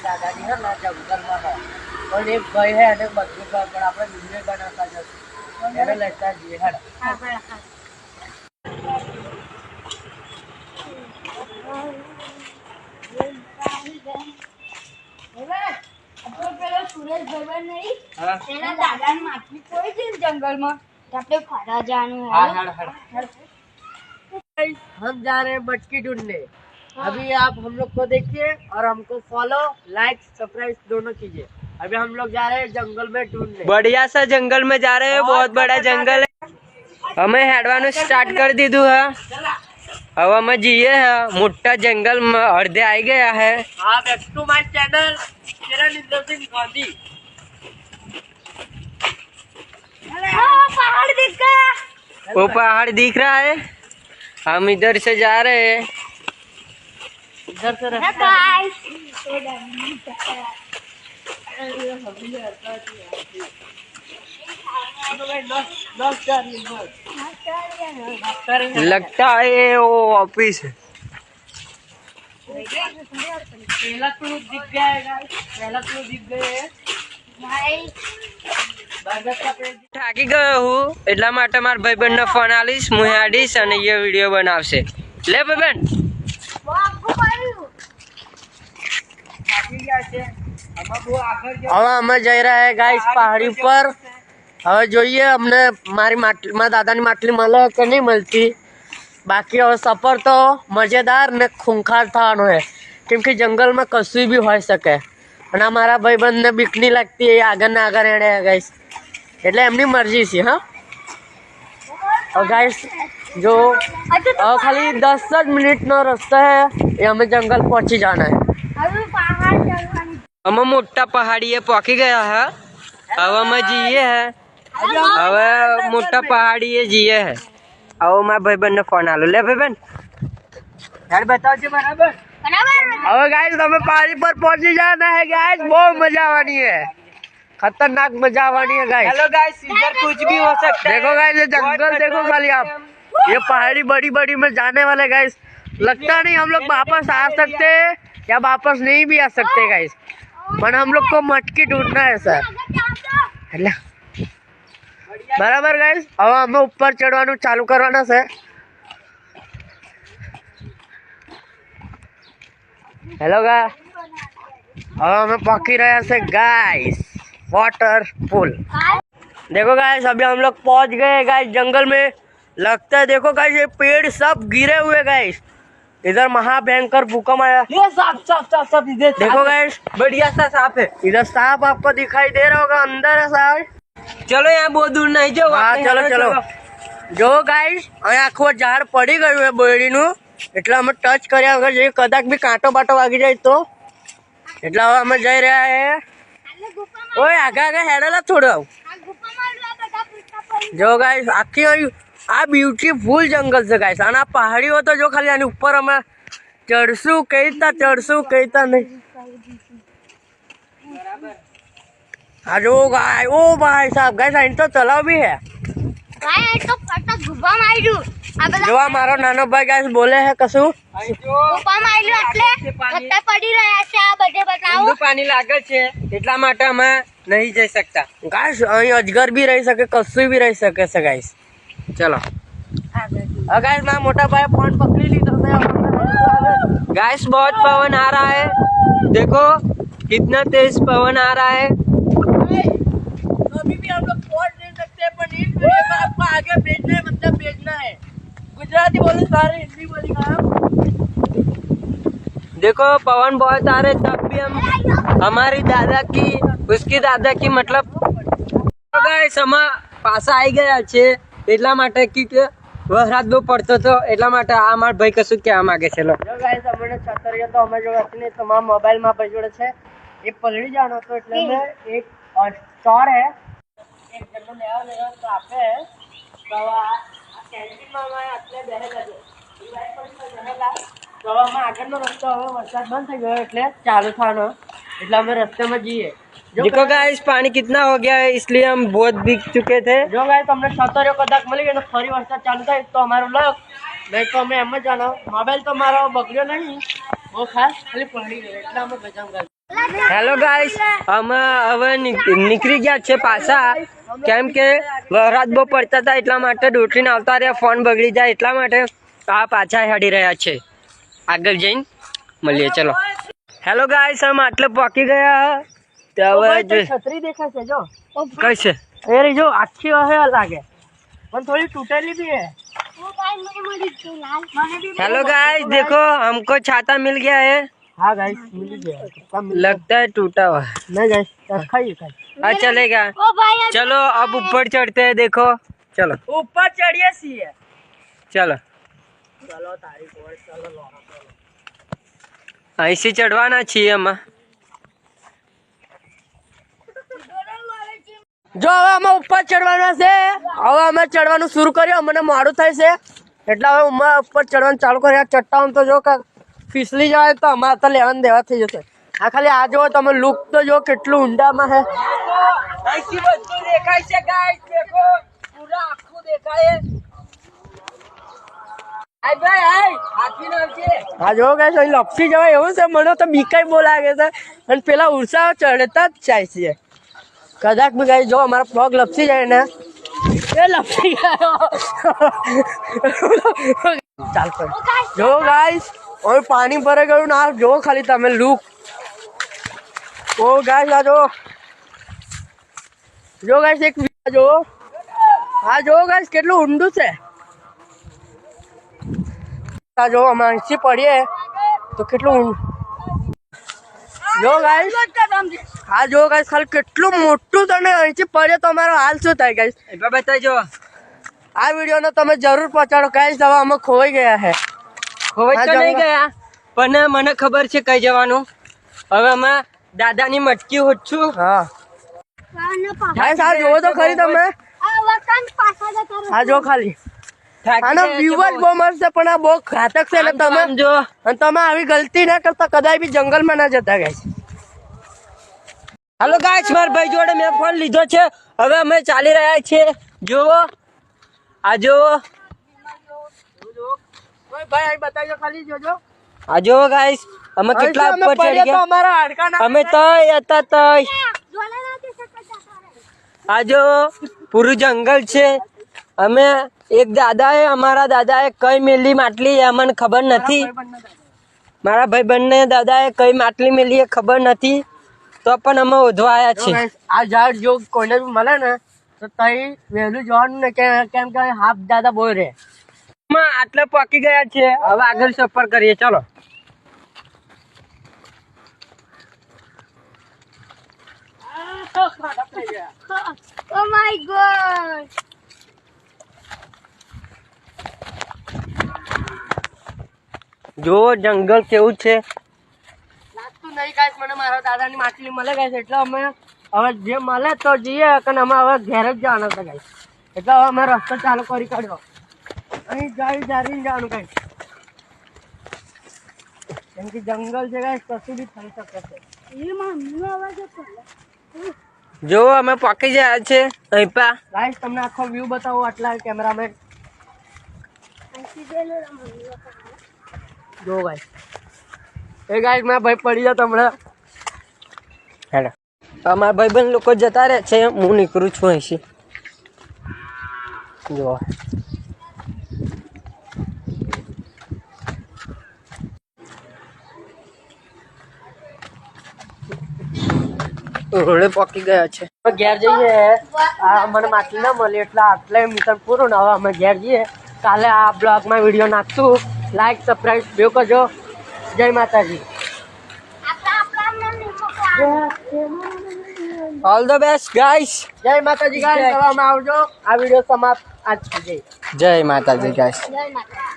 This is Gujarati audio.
દાદાની હે ના જંગલમાં હે પણ એક ભાઈ હે અને બધું પણ આપણે વિડીયો બનાવતા જશું એને લેતા જઈએ હેડ हम जा रहे हैं मटकी ढूंढने। अभी आप हम लोग को देखिए और हमको फॉलो लाइक सब्सक्राइब दोनों कीजिए। अभी हम लोग जा रहे हैं जंगल में ढूंढने। बढ़िया सा जंगल में जा रहे हैं, बहुत बड़ा जंगल है। हमें हेडवानु स्टार्ट कर दी है। अब हमें जीए है मोटा जंगल में अर्धे आई गया है। हाँ, बैक टू माय चैनल किरण सिंह गांधी। पहाड़ दिख गया, वो पहाड़ दिख रहा है। हम इधर से जा रहे हैं। इधर से लगता है वो ऑफिस है। पहला क्लू दिख गया है गाइस, पहला क्लू दिख गए है भाई। થાકી ગયો હું એટલા માટે મારા ભાઈબંધને ફોન આલીશ, હું આડીશ અને એ વિડીયો બનાવશે। લે ભાઈબંધ હવે અમે જઈ રહ્યા है गाइस पहाड़ी पर। હવે જોઈએ અમને મારી દાદાની માટલી મળે કે નહીં મળતી। બાકી હવે સફર તો મજેદાર ને ખૂંખાર થવાનો है, કેમ કે જંગલમાં કશું બી હોઈ શકે અને મારા ભાઈબંધને બીક નહીં લાગતી, એ આગળ ને આગળ એડે ગાઈસ, એટલે એમની મરજી છે। હા ગાઈસ જો ખાલી 10 મિનિટનો રસ્તો है, એ અમે જંગલ પહોંચી जाना है। અમે મોટા પહાડીએ પહોંચી ગયા है। હવે અમે જઈએ है, હવે મોટા પહાડીએ જઈએ है। હવે મારા ભાઈબંધને ફોન આલો। લે ભાઈબંધ યાર બતાવજો બરાબર। હવે गाइस हमें पहाड़ी पर पहुंची जाना है गाइस, बहुत मजा आनी है, खतरनाक मजा आनी है गाइस। हेलो गाइस, इधर कुछ भी हो सकता है। देखो गाइस ये जंगल देखो खाली आप, ये पहाड़ी बड़ी बड़ी में जाने वाले गाइस। लगता नहीं हम लोग वापस आ सकते या वापस नहीं भी आ सकते गाइस, पर हम लोग को मटकी ढूंढना है सर। बराबर गाइस, अब हमें ऊपर चढ़वाना चालू करवाना है। हेलो गाइस, अब हमें पहुंची रहे हैं गाइस वाटरफॉल। देखो गाइस अभी हम लोग पहुंच गए गाइस जंगल में। लगता है देखो गाइस ये पेड़ सब गिरे हुए गाइस, इधर महाभयंकर भूकंप आया। ये साफ इधर देखो गाइस बढ़िया सा सांप है। इधर सांप आपको दिखाई दे रहा होगा, अंदर है सांप। चलो यहाँ बहुत दूर नहीं जाओ। हाँ चलो चलो। जो गाइस અહીંયા આખું ઝાડ પડી ગયું है બોયડીનું, એટલે અમે ટચ કર્યા વગર જઈએ, કદાચ બી કાંટો બાટો વાગી જાય તો। એટલે હવે અમે જઈ રહ્યા છે। ઓય આગા આગા હેડેલા થોડો। જો ગાઈસ આખી આ બ્યુટીફુલ જંગલ છે ગાઈસ, અને આ પહાડીઓ તો જો ખાલી આની ઉપર અમે ચડશું કઈ રીતના નહીં। हाँ जो गाय ओ भाई साहब गाइस અહીં તો તલાવ भी है। જો આ મારો નાનો ભાઈ ગાઈસ બોલે है કશું પાણી લાગે છે એટલા માટે અમે નહીં જઈ શકતા ગાઈસ। અહીં અજગર भी રહી શકે, કશું भी રહી શકે છે ગાઈસ। चलो गाइस मैं मोटा भाई फोन पकड़ी ली तो गाइस बहुत पवन आ रहा है, देखो कितना तेज पवन आ रहा है। अभी भी हम लोग पहुंच नहीं सकते, पर इस वीडियो में आपको आगे भेजना है, मतलब भेजना है। गुजराती बोले सारे हिंदी बोलेगा। देखो पवन बहुत आ रहे, तब भी हम हमारी दादा की उसकी दादा की मतलब गाइस हम पासा आई गया છે એટલા માટે કે વરસાદ બહુ પડતો હતો એટલા માટે આ મારા ભાઈ કશું કહેવા માંગે છે। લો જો ગાઈસ અમને છતરીઓ તો અમે જોડે હતી ને, તમામ મોબાઈલ માં ભાઈ જોડે છે, એ પલળી જાણો તો એટલે મેં એક સ્ટોર है एक जन्म नया नया काफे है तो आ कैंटीन में અમે આટલે બેહેલા છે ઈ વાઈટ પર બેહેલા તો અમે આગળનો રસ્તો હવે વરસાદ બંધ થઈ ગયો એટલે ચાલુ થવાનો, એટલે અમે રસ્तेમાં જઈએ। देखो गाइस पानी कितना हो गया है, इसलिए हम बहुत भीग चुके थे। जो गाइस हमने छतरीઓ કદાચ મળી ગઈ ને ફરી વરસાદ ચાલુ થાય તો અમારો લક નહીં તો અમે એમ જ જાણો મોબાઈલ તો મારો બગડ્યો નહીં બહુ ખાસ ખાલી પડી ગયો એટલે અમે ગજામ ગાય. હેલો ગાઈસ, અમે હવે નીકળી ગયા છે પાછા, કેમ કે વરસાદ બહુ પડતા હતા એટલા માટે દોટીને આવતા રહ્યા, ફોન બગડી જાય એટલા માટે આ પાછા હેડી રહ્યા છે. આગળ જઈને મળીએ, ચલો. હેલો ગાઈસ, અમે આટલે પહોંચી ગયા. તો હવે છત્રી દેખાશે જો કઈ છે એ રહી જો આખી હે લાગે પણ થોડી તૂટેલી भी है. हेलो गाइस, देखो हमको छाता मिल गया है. हाँ गाइस मिल गया. लगता है टूटा हुआ है. नहीं गाइस खाइए हाँ चलेगा. चलो अब ऊपर चढ़ते हैं. देखो चलो ऊपर चढ़िए सी है. चलो चलो तारीख और चलो અહીંથી ચડવાના છીએ અમે. જો હવે અમે ઉપર ચડવાના છે. હવે અમે ચડવાનું શરૂ કર્યું. મને મોડું થાય છે એટલે હવે અમે ઉપર ચડવાનું ચાલુ કર્યા. ચટ્ટાન તો જો ફીસલી જાય તો અમારે તો લેવાનું દેવા થઈ જશે. આ ખાલી આ જો તમે લુક તો જો કેટલું ઊંડામાં છે. અહીંથી બધું દેખાય છે ગાઈસ. દેખો પૂરા આખું દેખાય. આય ભાઈ આય હાથી નો છે. આ જો ગાઈસ અહીં લપસી જવાય એવું છે. મને તો બીકાઈ બહુ લાગે છે અને પેલા ઉર્સા ચડતા જ જાય છે. કદાચ બી ગાઈસ જો અમારા પગ લપસી જાય ને એ લપસી ગયો. ચાલ કર જો ગાઈસ હવે પાણી ભરાઈ ગયું ના જો ખાલી તમે લુક. ઓ ગાઈસ આ જો ગાઈસ એક જો આ જો ગાઈસ કેટલું ઊંડું છે. આ જો અમે અહીંથી પડીએ તો કેટલું જો ગાઈસ હા જો ગાઈસ ખાલી કેટલું મોટું તને અહીંથી પડે તો અમારો હાલ શું થાય ગાઈસ બતાવજો. આ વિડીયોને તમે જરૂર પહોંચાડો ગાઈસ. હવે અમે ખોવાઈ ગયા છે. ખોવાઈ તો નહીં ગયા પણ મને ખબર છે કઈ જવાનું. હવે અમે દાદાની મટકી હોચું. હા ગાઈસ આ જોવો તો ખરી તમે. આ જો ખાલી આનો વ્યૂ જ બહુ મસ્ત છે પણ આ બહુ ઘાતક છે ને તમે જો અને તમે આવી ગલતી ના કરતા કદાચ બી જંગલમાં ના જતા ગાઈસ. હાલો ગાઈસ, મારા ભાઈ જોડે મેં ફોન લીધો છે. હવે અમે ચાલી રહ્યા છીએ. જુઓ આ જુઓ ભાઈ અહીં બતાવજો ખાલી જોજો. આ જુઓ ગાઈસ અમે કેટલા અમે ઉપર ચડી પડ્યા તો ગયા. અમારા હાડકા ના અમે તય હતા તય. આ જો પૂરું જંગલ છે. અમે એક દાદાએ અમારા દાદાએ કઈ મેલી માટલી એ અમને ખબર નથી. મારા ભાઈ બંને દાદાએ કઈ માટલી મેલી એ ખબર નથી તો પણ અમે ઓધવા આવ્યા છે. આ ઝાડ જો કોઈને બી મળે ને તો તઈ વહેલું જવાનું ને કેમ કે હાફ દાદા બોય રે. આટલે પહોંચી ગયા છે. હવે આગળ સફર કરીએ, ચલો. Oh my god! જો જંગલ કેવું છે. લાગતું નહીં ગાઈસ મને મારા દાદાની માટલી મળે ગાઈસ એટલે અમે હવે જે મળે તો જઈએ અને અમે હવે ઘેર જ જવાના હતા ગાઈસ. એટલે હવે અમે રસ્તો ચાલુ કરી કાઢ્યો. અહીં જારી જવાનું ગાઈસ કેમ કે જંગલ છે ગાઈસ કશું બી થઈ શકે છે. જો અમે પહોંચી ગયા છે અહીં પા. ગાઈસ તમને આખો વ્યૂ બતાવો આટલા કેમેરામેન જો ગાઈસ. એ ગાઈસ મારા ભાઈ પડી જાય તમને. હેલો અમારા ભાઈબંધ લોકો જતા રહે છે. હું નીકળું છું અહીંથી. જો રોડે પહોંચી ગયા છે. ઘેર જઈએ. આ મને માટલી ના મળી એટલે આટલે મિશન પૂરું ને હવે અમે ઘેર જઈએ. કાલે આ બ્લોગમાં વિડીયો નાખશું. લાઈક સબસ્ક્રાઈબ બે કરજો. જય માતાજી. All the best guys. જય માતાજી ગાઈસ. હવે અમે આવજો. આ વિડીયો સમાપ્ત આજ થઈ જાય. જય માતાજી ગાઈસ. જય માતા.